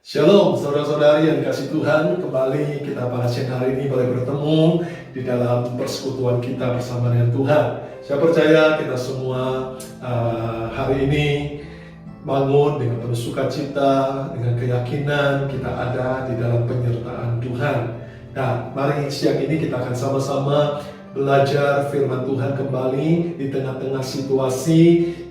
Shalom saudara-saudari yang dikasih Tuhan, kembali kita pada siang hari ini boleh bertemu di dalam persekutuan kita bersama dengan Tuhan. Saya percaya kita semua hari ini bangun dengan penuh sukacita, dengan keyakinan kita ada di dalam penyertaan Tuhan. Nah, mari siang ini kita akan sama-sama belajar firman Tuhan kembali di tengah-tengah situasi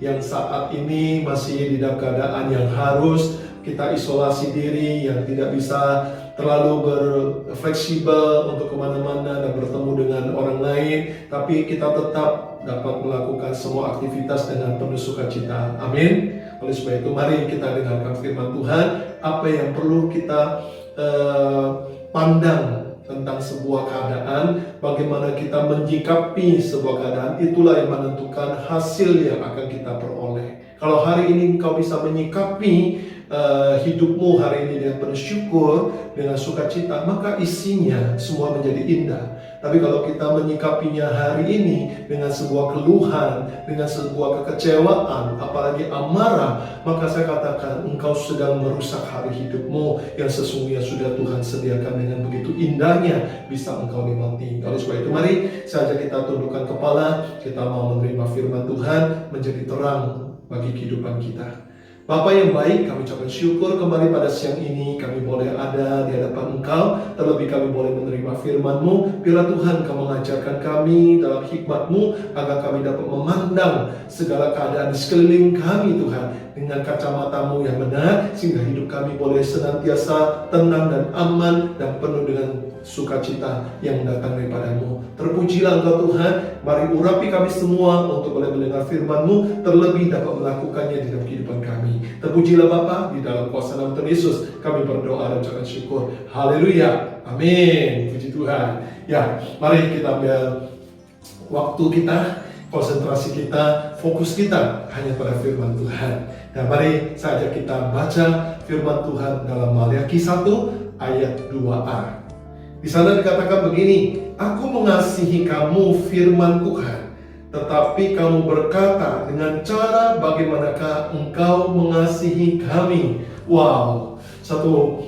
yang saat ini masih di dalam keadaan yang harus kita isolasi diri, yang tidak bisa terlalu berfleksibel untuk kemana-mana dan bertemu dengan orang lain, tapi kita tetap dapat melakukan semua aktivitas dengan penuh sukacita. Amin. Oleh sebab itu mari kita dengarkan firman Tuhan, apa yang perlu kita pandang tentang sebuah keadaan, bagaimana kita menyikapi sebuah keadaan, itulah yang menentukan hasil yang akan kita peroleh. Kalau hari ini engkau bisa menyikapi hidupmu hari ini dengan bersyukur, dengan sukacita, maka isinya semua menjadi indah. Tapi kalau kita menyikapinya hari ini dengan sebuah keluhan, dengan sebuah kekecewaan, apalagi amarah, maka saya katakan engkau sedang merusak hari hidupmu yang sesungguhnya sudah Tuhan sediakan dengan begitu indahnya bisa engkau nikmati. Oleh sebab itu mari saja kita tundukkan kepala, kita mau menerima firman Tuhan menjadi terang bagi kehidupan kita. Bapa yang baik, kami ucapkan syukur kembali pada siang ini kami boleh ada di hadapan Engkau, terlebih kami boleh menerima firman-Mu. Biarlah Tuhan Kau mengajarkan kami dalam hikmat-Mu agar kami dapat memandang segala keadaan di sekeliling kami Tuhan dengan kacamata-Mu yang benar, sehingga hidup kami boleh senantiasa tenang dan aman dan penuh dengan sukacita yang datang daripada-Mu. Terpujilah Engkau Tuhan, mari urapi kami semua untuk boleh mendengar firman-Mu, terlebih dapat melakukannya di dalam kehidupan kami. Terpujilah Bapa, di dalam kuasa nama Tuhan Yesus kami berdoa dan ucapkan syukur. Haleluya, amin, puji Tuhan. Ya, mari kita ambil waktu kita, konsentrasi kita, fokus kita hanya pada firman Tuhan. Nah, mari saja kita baca firman Tuhan dalam Maliaki 1 ayat 2a. Di sana dikatakan begini, aku mengasihi kamu firman Tuhan, tetapi kamu berkata dengan cara bagaimanakah engkau mengasihi kami. Wow, satu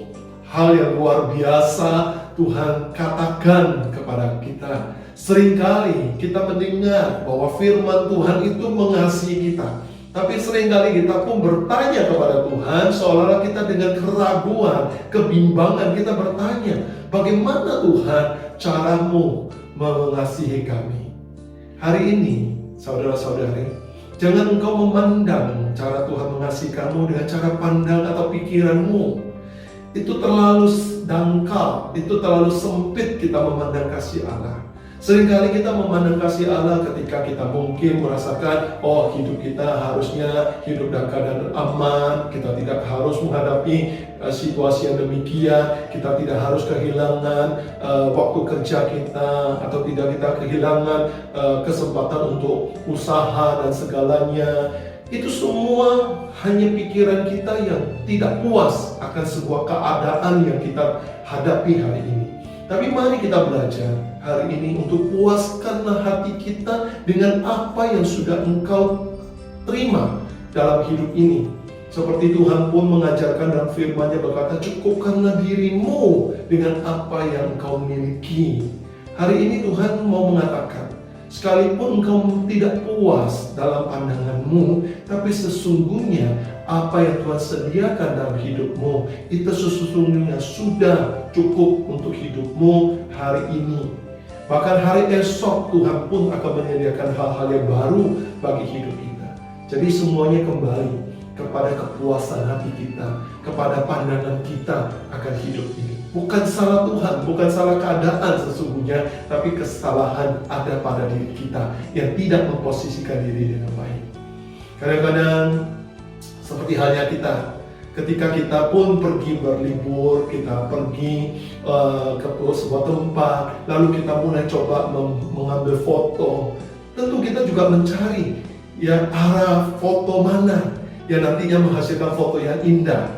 hal yang luar biasa Tuhan katakan kepada kita. Seringkali kita mendengar bahwa firman Tuhan itu mengasihi kita, tapi seringkali kita pun bertanya kepada Tuhan seolah-olah kita dengan keraguan, kebimbangan kita bertanya, bagaimana Tuhan caramu mengasihi kami? Hari ini, saudara-saudari, jangan engkau memandang cara Tuhan mengasihi kamu dengan cara pandang atau pikiranmu. Itu terlalu dangkal, itu terlalu sempit kita memandang kasih Allah. Seringkali kita memandang kasih Allah ketika kita mungkin merasakan, oh hidup kita harusnya hidup dalam keadaan aman, kita tidak harus menghadapi situasi yang demikian, kita tidak harus kehilangan waktu kerja kita, atau tidak kita kehilangan kesempatan untuk usaha dan segalanya. Itu semua hanya pikiran kita yang tidak puas akan sebuah keadaan yang kita hadapi hari ini. Tapi mari kita belajar hari ini untuk puaskanlah hati kita dengan apa yang sudah engkau terima dalam hidup ini. Seperti Tuhan pun mengajarkan dalam firman-Nya berkata, cukupkanlah dirimu dengan apa yang engkau miliki. Hari ini Tuhan mau mengatakan, sekalipun engkau tidak puas dalam pandanganmu, tapi sesungguhnya apa yang Tuhan sediakan dalam hidupmu itu sesungguhnya sudah cukup untuk hidupmu hari ini. Bahkan hari esok Tuhan pun akan menyediakan hal-hal yang baru bagi hidup kita. Jadi semuanya kembali kepada kepuasan hati kita, kepada pandangan kita akan hidup ini. Bukan salah Tuhan, bukan salah keadaan sesungguhnya, tapi kesalahan ada pada diri kita yang tidak memposisikan diri dengan baik. Kadang-kadang seperti halnya kita, ketika kita pun pergi berlibur, kita pergi ke sebuah tempat, lalu kita mulai coba mengambil foto. Tentu kita juga mencari arah foto mana yang nantinya menghasilkan foto yang indah.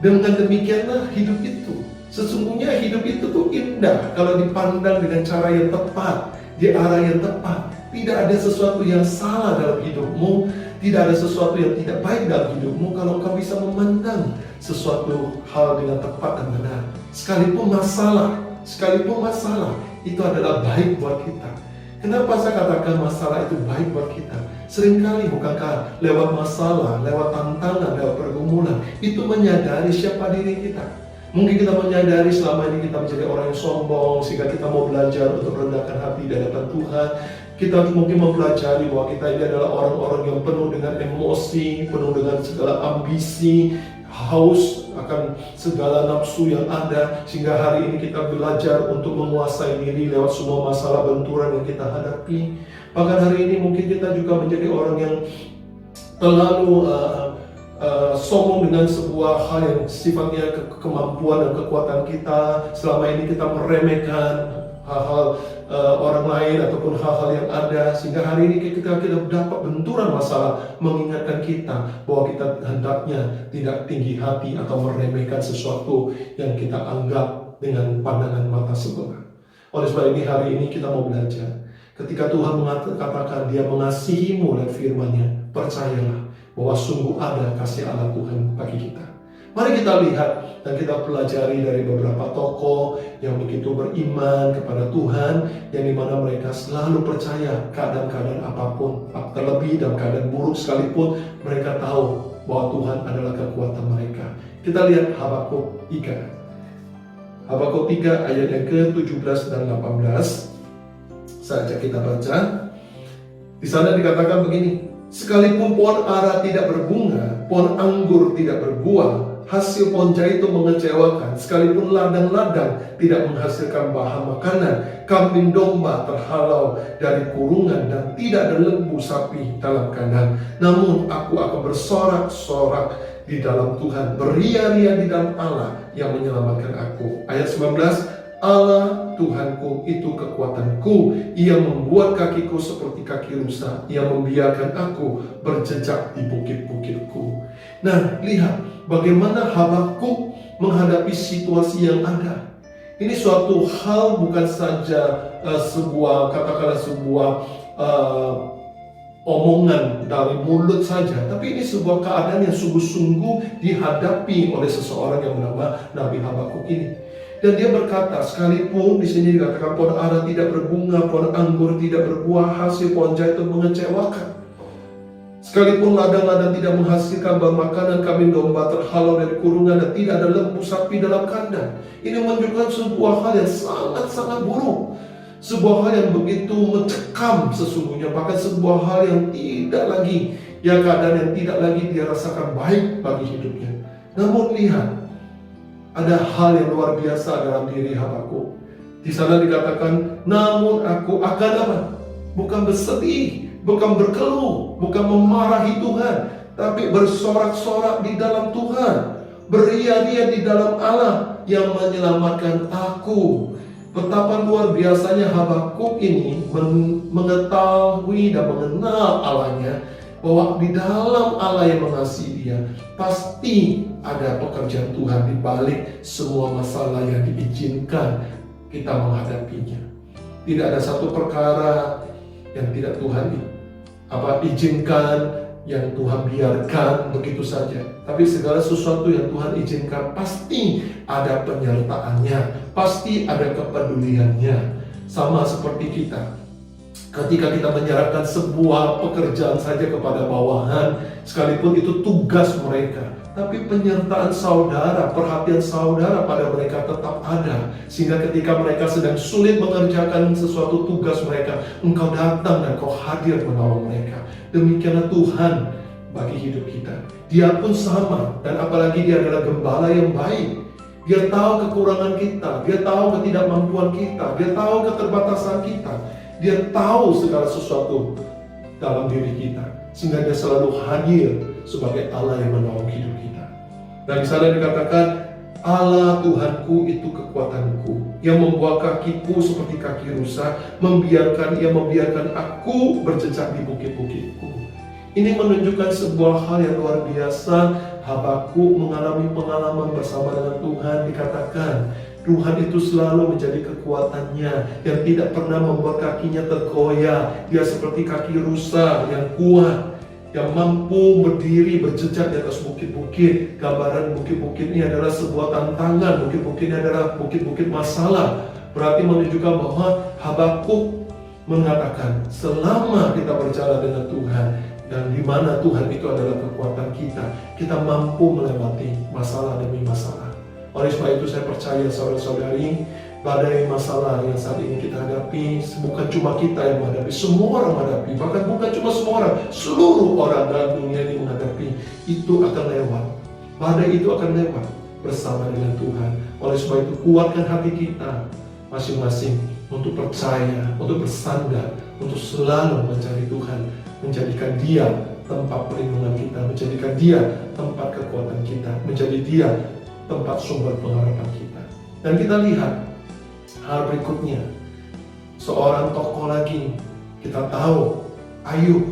Dengan demikianlah hidup itu. Sesungguhnya hidup itu tuh indah kalau dipandang dengan cara yang tepat, di arah yang tepat. Tidak ada sesuatu yang salah dalam hidupmu, Tidak ada sesuatu yang tidak baik dalam hidupmu kalau engkau bisa memandang sesuatu hal dengan tepat dan benar. Sekalipun masalah itu adalah baik buat kita. Kenapa saya katakan masalah itu baik buat kita? Seringkali bukankah lewat masalah, lewat tantangan, lewat pergumulan, itu menyadari siapa diri kita. Mungkin kita menyadari selama ini kita menjadi orang yang sombong, sehingga kita mau belajar untuk merendahkan hati di hadapan Tuhan. Kita mungkin mempelajari bahwa kita ini adalah orang-orang yang penuh dengan emosi, penuh dengan segala ambisi, haus akan segala nafsu yang ada, sehingga hari ini kita belajar untuk menguasai diri lewat semua masalah benturan yang kita hadapi. Bahkan hari ini mungkin kita juga menjadi orang yang terlalu sombong dengan sebuah hal yang sifatnya kemampuan dan kekuatan kita. Selama ini kita meremehkan hal-hal orang lain ataupun hal-hal yang ada, sehingga hari ini ketika kita dapat benturan masalah mengingatkan kita bahwa kita hendaknya tidak tinggi hati atau meremehkan sesuatu yang kita anggap dengan pandangan mata sebelah. Oleh sebab ini hari ini kita mau belajar, ketika Tuhan mengatakan Dia mengasihimu dan firman-Nya, percayalah bahwa sungguh ada kasih Allah Tuhan bagi kita. Mari kita lihat dan kita pelajari dari beberapa tokoh yang begitu beriman kepada Tuhan, yang dimana mereka selalu percaya keadaan-keadaan apapun, terlebih dalam keadaan buruk sekalipun, mereka tahu bahwa Tuhan adalah kekuatan mereka. Kita lihat Habakuk 3. Habakuk 3 ayat yang ke-17 dan 18. Saya ajak kita baca. Di sana dikatakan begini: sekalipun pohon ara tidak berbunga, pohon anggur tidak berbuah, hasil pohon zaitun mengecewakan, sekalipun ladang-ladang tidak menghasilkan bahan makanan, kambing domba terhalau dari kurungan, dan tidak ada lembu sapi dalam kandang. Namun aku akan bersorak-sorak di dalam Tuhan, beria-ria di dalam Allah yang menyelamatkan aku. Ayat 19, Allah Tuhanku itu kekuatanku, Ia membuat kakiku seperti kaki rusa, Ia membiarkan aku berjejak di bukit-bukitku. Nah, lihat bagaimana Habakuk menghadapi situasi yang ada. Ini suatu hal bukan saja katakanlah sebuah omongan dari mulut saja, tapi ini sebuah keadaan yang sungguh-sungguh dihadapi oleh seseorang yang bernama Nabi Habakuk ini. Dan dia berkata, sekalipun di sini dikatakan pohon ara tidak berbunga, pohon anggur tidak berbuah, hasil pohon zaitun mengecewakan. Sekalipun ladang-ladang tidak menghasilkan bahan makanan, kambing domba terhalau dari kurungan, dan tidak ada lembu sapi dalam kandang. Ini menunjukkan sebuah hal yang sangat-sangat buruk. Sebuah hal yang begitu mencekam sesungguhnya, bahkan sebuah hal yang tidak lagi, keadaan yang tidak lagi dia rasakan baik bagi hidupnya. Namun lihat, ada hal yang luar biasa dalam diri Habakuk. Di sana dikatakan, namun aku akan apa? Bukan bersedih, bukan berkeluh, bukan memarahi Tuhan, tapi bersorak-sorak di dalam Tuhan, beria-ria di dalam Allah yang menyelamatkan aku. Betapa luar biasanya Habakuk ini mengetahui dan mengenal Allahnya, bahwa di dalam Allah yang mengasihi dia, pasti ada pekerjaan Tuhan di balik semua masalah yang diizinkan kita menghadapinya. Tidak ada satu perkara yang tidak Tuhan izinkan, yang Tuhan biarkan begitu saja. Tapi segala sesuatu yang Tuhan izinkan pasti ada penyertaannya, pasti ada kepeduliannya. Sama seperti kita, ketika kita menyerahkan sebuah pekerjaan saja kepada bawahan, sekalipun itu tugas mereka, tapi penyertaan saudara, perhatian saudara pada mereka tetap ada. Sehingga ketika mereka sedang sulit mengerjakan sesuatu tugas mereka, engkau datang dan engkau hadir menolong mereka. Demikianlah Tuhan bagi hidup kita. Dia pun sama, dan apalagi Dia adalah gembala yang baik. Dia tahu kekurangan kita, Dia tahu ketidakmampuan kita, Dia tahu keterbatasan kita. Dia tahu segala sesuatu dalam diri kita, sehingga Dia selalu hadir sebagai Allah yang menolong hidup kita. Dan di sana dikatakan, Allah Tuhanku itu kekuatanku, yang membuat kakiku seperti kaki rusa, Ia membiarkan aku berjejak di bukit-bukitku. Ini menunjukkan sebuah hal yang luar biasa. Habakuk mengalami pengalaman bersama dengan Tuhan. Dikatakan Tuhan itu selalu menjadi kekuatannya, yang tidak pernah membuat kakinya tergoyah. Dia seperti kaki rusa yang kuat. yang mampu berdiri berjejak di atas bukit-bukit. Gambaran bukit-bukit ini adalah sebuah tantangan, bukit-bukit ini adalah bukit-bukit masalah. Berarti menunjukkan bahwa Habakuk mengatakan selama kita berjalan dengan Tuhan dan di mana Tuhan itu adalah kekuatan kita, kita mampu melewati masalah demi masalah. Oleh sebab itu saya percaya saudara-saudari, badai masalah yang saat ini kita hadapi bukan cuma kita yang menghadapi, semua orang menghadapi. Bahkan bukan cuma semua orang, seluruh orang dalam dunia ini menghadapi. Itu akan lewat, badai itu akan lewat bersama dengan Tuhan. Oleh sebab itu kuatkan hati kita masing-masing untuk percaya, untuk bersandar, untuk selalu mencari Tuhan, menjadikan Dia tempat perlindungan kita, menjadikan Dia tempat kekuatan kita, menjadi Dia tempat sumber pengharapan kita. Dan kita lihat hal berikutnya, seorang tokoh lagi, kita tahu Ayub.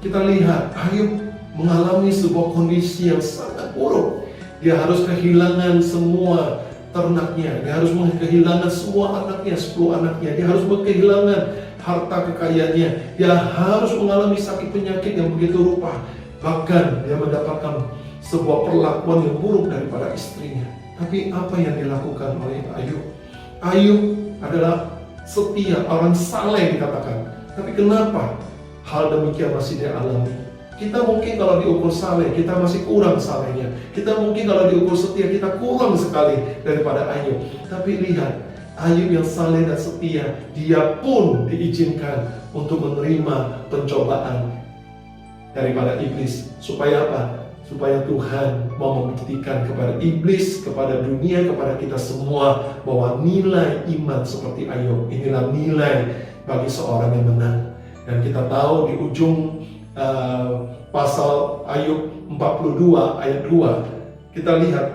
Kita lihat Ayub mengalami sebuah kondisi yang sangat buruk. Dia harus kehilangan semua ternaknya, dia harus kehilangan semua anaknya, 10 anaknya, dia harus kehilangan harta kekayaannya, dia harus mengalami sakit penyakit yang begitu rupa. Bahkan dia mendapatkan sebuah perlakuan yang buruk daripada istrinya. Tapi apa yang dilakukan oleh Ayub? Ayub adalah setia, orang saleh dikatakan. Tapi kenapa hal demikian masih dia alami? Kita mungkin kalau diukur saleh, kita masih kurang salehnya. Kita mungkin kalau diukur setia, kita kurang sekali daripada Ayub. Tapi lihat, Ayub yang saleh dan setia, dia pun diizinkan untuk menerima pencobaan daripada iblis. Supaya apa? Supaya Tuhan mau membuktikan kepada iblis, kepada dunia, kepada kita semua bahwa nilai iman seperti Ayub, inilah nilai bagi seorang yang menang. Dan kita tahu di ujung pasal Ayub 42 ayat 2, kita lihat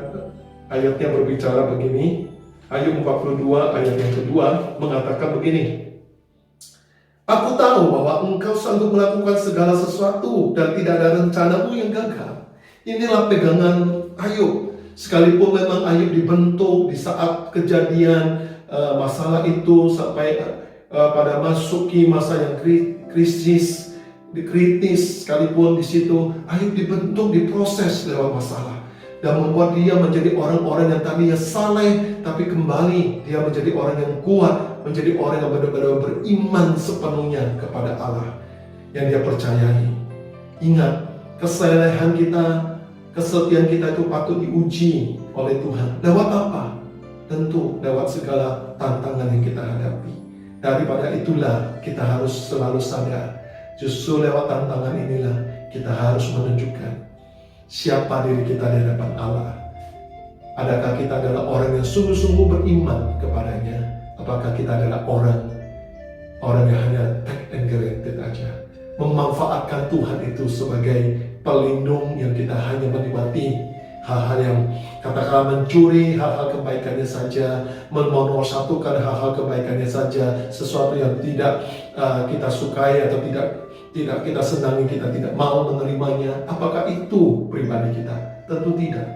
ayatnya berbicara begini. Ayub 42 ayat yang kedua mengatakan begini, aku tahu bahwa engkau sanggup melakukan segala sesuatu dan tidak ada rencanamu yang gagal. Inilah pegangan Ayub. Sekalipun memang Ayub dibentuk di saat kejadian masalah itu sampai pada masuki masa yang krisis, kritis, sekalipun di situ Ayub dibentuk, diproses lewat masalah dan membuat dia menjadi orang-orang yang tadinya saleh, tapi kembali dia menjadi orang yang kuat, menjadi orang yang benar-benar beriman sepenuhnya kepada Allah yang dia percayai. Ingat, kesalehan kita, kesetiaan kita itu patut diuji oleh Tuhan. Lewat apa? Tentu lewat segala tantangan yang kita hadapi. Daripada itulah kita harus selalu sadar, justru lewat tantangan inilah kita harus menunjukkan siapa diri kita di hadapan Allah. Adakah kita adalah orang yang sungguh-sungguh beriman kepadanya? Apakah kita adalah orang yang hanya take and granted aja, memanfaatkan Tuhan itu sebagai pelindung yang kita hanya menikmati hal-hal yang katakanlah mencuri hal-hal kebaikannya saja, memonorsatukan hal-hal kebaikannya saja, sesuatu yang tidak kita sukai atau tidak kita senangi, kita tidak mau menerimanya. Apakah itu pribadi kita? Tentu tidak.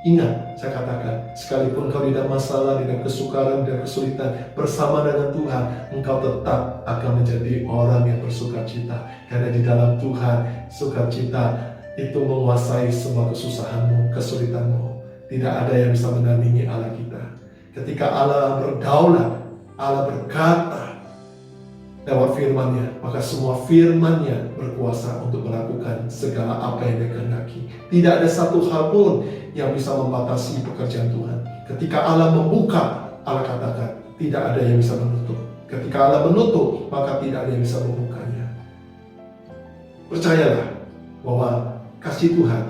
Ingat, saya katakan, sekalipun kau tidak masalah, dengan kesukaran dan kesulitan, bersama dengan Tuhan, engkau tetap akan menjadi orang yang bersukacita. Karena di dalam Tuhan, sukacita itu menguasai semua kesusahanmu, kesulitanmu. Tidak ada yang bisa menandingi Allah kita. Ketika Allah berdaulat, Allah berkata lewat firman-Nya, maka semua firman-Nya berkuasa untuk melakukan segala apa yang Dia kehendaki. Tidak ada satu hal pun yang bisa membatasi pekerjaan Tuhan. Ketika Allah membuka, Allah katakan, tidak ada yang bisa menutup. Ketika Allah menutup, maka tidak ada yang bisa membukanya. Percayalah bahwa kasih Tuhan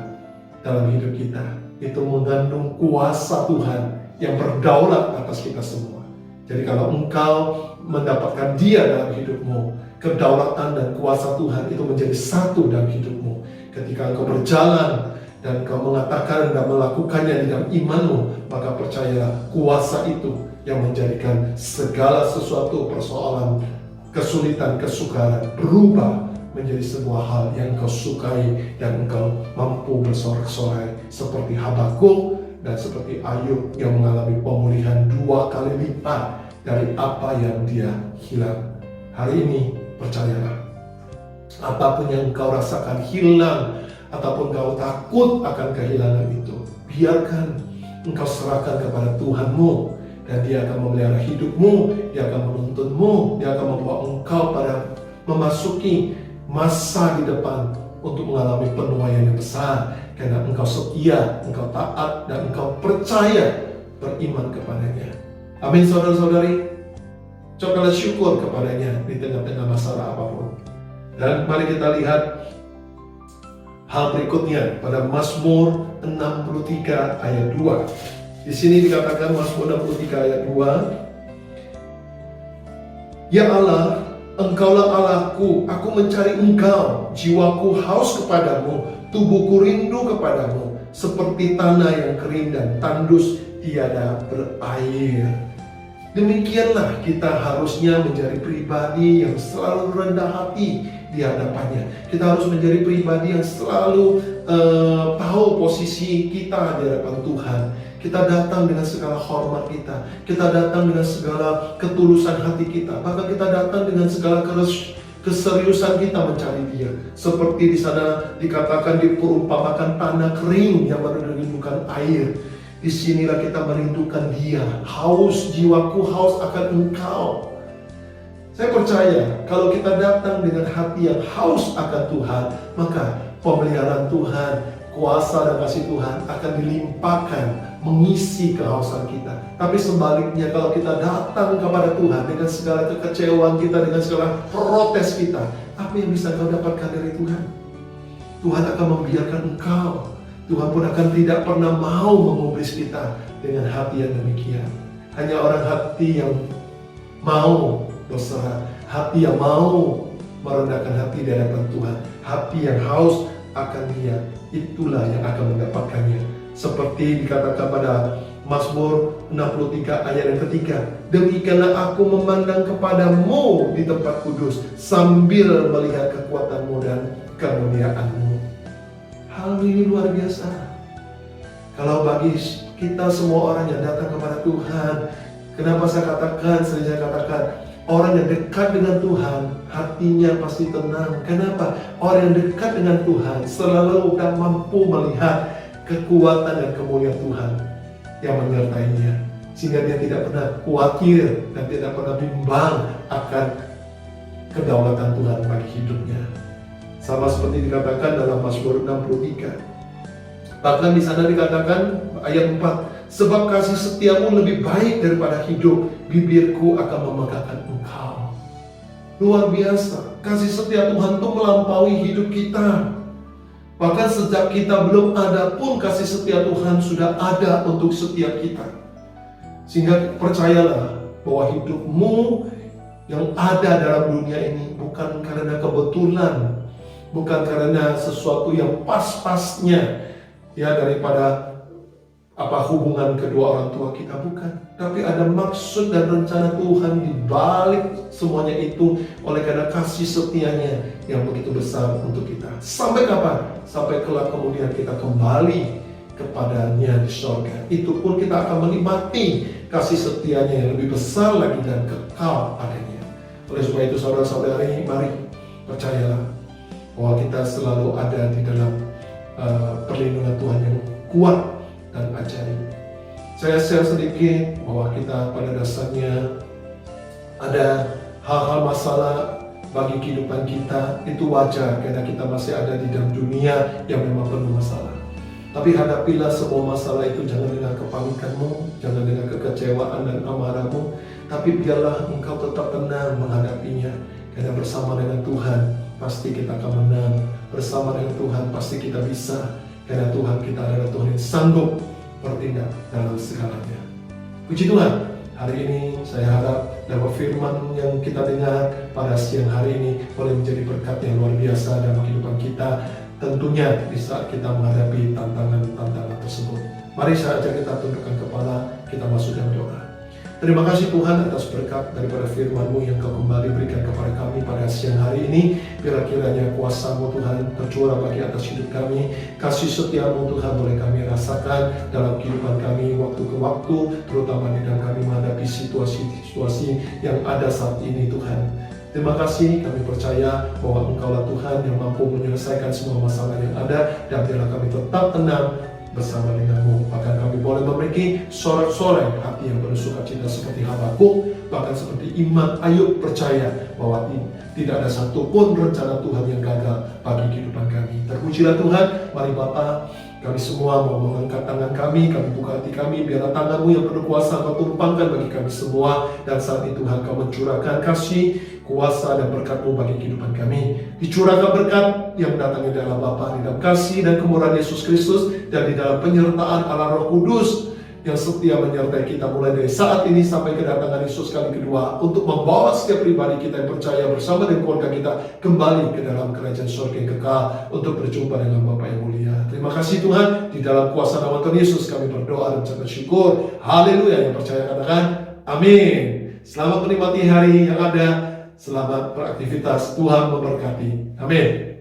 dalam hidup kita itu mengandung kuasa Tuhan yang berdaulat atas kita semua. Jadi kalau engkau mendapatkan Dia dalam hidupmu, kedaulatan dan kuasa Tuhan itu menjadi satu dalam hidupmu. Ketika engkau berjalan dan engkau mengatakan dan melakukannya di dalam imanmu, maka percayalah kuasa itu yang menjadikan segala sesuatu persoalan, kesulitan, kesukaran berubah menjadi sebuah hal yang engkau sukai dan engkau mampu bersorak-sorai seperti Habakuk dan seperti Ayub yang mengalami pemulihan 2 kali lipat dari apa yang dia hilang. Hari ini percayalah, Apapun yang engkau rasakan hilang, ataupun engkau takut akan kehilangan itu, biarkan engkau serahkan kepada Tuhanmu, dan Dia akan memelihara hidupmu, Dia akan menuntunmu, Dia akan membawa engkau pada memasuki masa di depan untuk mengalami penuaian yang besar, karena engkau setia, engkau taat, dan engkau percaya, beriman kepadanya. Amin, saudara-saudari. Cobalah syukur kepadanya di tengah-tengah masalah apapun. Dan mari kita lihat hal berikutnya pada Mazmur 63 ayat 2. Di sini dikatakan Mazmur 63 ayat 2. Ya Allah, Engkaulah Allahku, aku mencari Engkau, jiwaku haus kepadamu, tubuhku rindu kepadamu, seperti tanah yang kering dan tandus tiada berair. Demikianlah kita harusnya menjadi pribadi yang selalu rendah hati di hadapannya. Kita harus menjadi pribadi yang selalu tahu posisi kita di hadapan Tuhan. Kita datang dengan segala hormat kita. Kita datang dengan segala ketulusan hati kita. Bahkan kita datang dengan segala keseriusan kita mencari Dia. Seperti di sana dikatakan, diperumpamakan tanah kering yang merindukan air. Disinilah kita merindukan Dia. Haus, jiwaku haus akan Engkau. Saya percaya kalau kita datang dengan hati yang haus akan Tuhan, maka pemeliharaan Tuhan, kuasa dan kasih Tuhan akan dilimpahkan mengisi kehausan kita. Tapi sebaliknya, kalau kita datang kepada Tuhan dengan segala kekecewaan kita, dengan segala protes kita, apa yang bisa kau dapatkan dari Tuhan? Tuhan akan membiarkan engkau. Tuhan pun akan tidak pernah mau mengubris kita dengan hati yang demikian. Hanya orang hati yang mau berserah, hati yang mau merendahkan hati di hadapan Tuhan, hati yang haus akan Dia, itulah yang akan mendapatkannya. Seperti dikatakan pada Mazmur 63 ayat yang ketiga, demikianlah aku memandang kepadamu di tempat kudus, sambil melihat kekuatanmu dan kemuliaanmu. Hal ini luar biasa. Kalau bagi kita semua orang yang datang kepada Tuhan, kenapa saya katakan orang yang dekat dengan Tuhan hatinya pasti tenang. Kenapa? Orang yang dekat dengan Tuhan selalu akan mampu melihat kekuatan dan kemuliaan Tuhan yang menyertainya, sehingga dia tidak pernah khawatir dan tidak pernah bimbang akan kedaulatan Tuhan bagi hidupnya. Sama seperti dikatakan dalam Mazmur 63. Bahkan di sana dikatakan ayat 4, sebab kasih setiamu lebih baik daripada hidup, bibirku akan memegahkan Engkau. Luar biasa, kasih setia Tuhan itu melampaui hidup kita. Bahkan sejak kita belum ada pun kasih setia Tuhan sudah ada untuk setiap kita. Sehingga percayalah bahwa hidupmu yang ada dalam dunia ini bukan karena kebetulan, bukan karena sesuatu yang pas-pasnya ya daripada hubungan kedua orang tua kita, bukan. Tapi ada maksud dan rencana Tuhan di balik semuanya itu, oleh karena kasih setianya yang begitu besar untuk kita. Sampai kapan? Sampai kelak kemudian kita kembali kepadanya di surga. Itu pun kita akan menikmati kasih setianya yang lebih besar lagi dan kekal adanya. Oleh sebab itu saudara-saudari, mari percayalah bahwa kita selalu ada di dalam perlindungan Tuhan yang kuat dan ajaib. Saya share sedikit bahwa kita pada dasarnya ada hal-hal masalah bagi kehidupan kita, itu wajar karena kita masih ada di dalam dunia yang memang penuh masalah. Tapi hadapilah semua masalah itu jangan dengan kepanikanmu, jangan dengan kekecewaan dan amarahmu, tapi biarlah engkau tetap tenang menghadapinya, karena bersama dengan Tuhan pasti kita akan menang. Bersama dengan Tuhan pasti kita bisa, karena Tuhan kita adalah Tuhan yang sanggup bertindak dalam segalanya. Puji Tuhan, hari ini saya harap dalam firman yang kita dengar pada siang hari ini boleh menjadi berkat yang luar biasa dalam kehidupan kita, tentunya di saat kita menghadapi tantangan-tantangan tersebut. Mari saya ajak kita tundukkan kepala, kita masuk dalam doa. Terima kasih Tuhan atas berkat daripada firman-Mu yang Kau kembali berikan kepada kami pada siang hari ini. Biar kiranya kuasa-Mu Tuhan tercurah bagi atas hidup kami. Kasih setia-Mu Tuhan boleh kami rasakan dalam kehidupan kami waktu ke waktu, terutama di dalam kami menghadapi situasi-situasi yang ada saat ini Tuhan. Terima kasih, kami percaya bahwa Engkaulah Tuhan yang mampu menyelesaikan semua masalah yang ada, dan biarlah kami tetap tenang bersama dengan-Mu. Bahkan kami boleh memiliki sorak-sorai hati yang penuh sukacita seperti Habakuk, bahkan seperti iman Ayub percaya bahwa tidak ada satupun rencana Tuhan yang gagal bagi kehidupan kami. Terpujilah Tuhan. Mari Bapa, kami semua mau mengangkat tangan kami buka hati kami, biarlah tangan-Mu yang penuh kuasa Kau tumpangkan bagi kami semua, dan saat itu Tuhan Kau mencurahkan kasih, kuasa dan berkat-Mu bagi kehidupan kami. Dicurahkan berkat yang datangnya dalam Bapa, di dalam kasih dan kemurahan Yesus Kristus, dan di dalam penyertaan Allah Roh Kudus yang setia menyertai kita mulai dari saat ini sampai kedatangan Yesus kali kedua, untuk membawa setiap pribadi kita yang percaya bersama dengan keluarga kita kembali ke dalam kerajaan surga yang kekal untuk berjumpa dengan Bapa yang mulia. Terima kasih Tuhan, di dalam kuasa nama Tuhan Yesus kami berdoa dan mengucap syukur. Haleluya. Yang percaya katakan amin. Selamat menikmati hari yang ada. Selamat beraktivitas. Tuhan memberkati. Amin.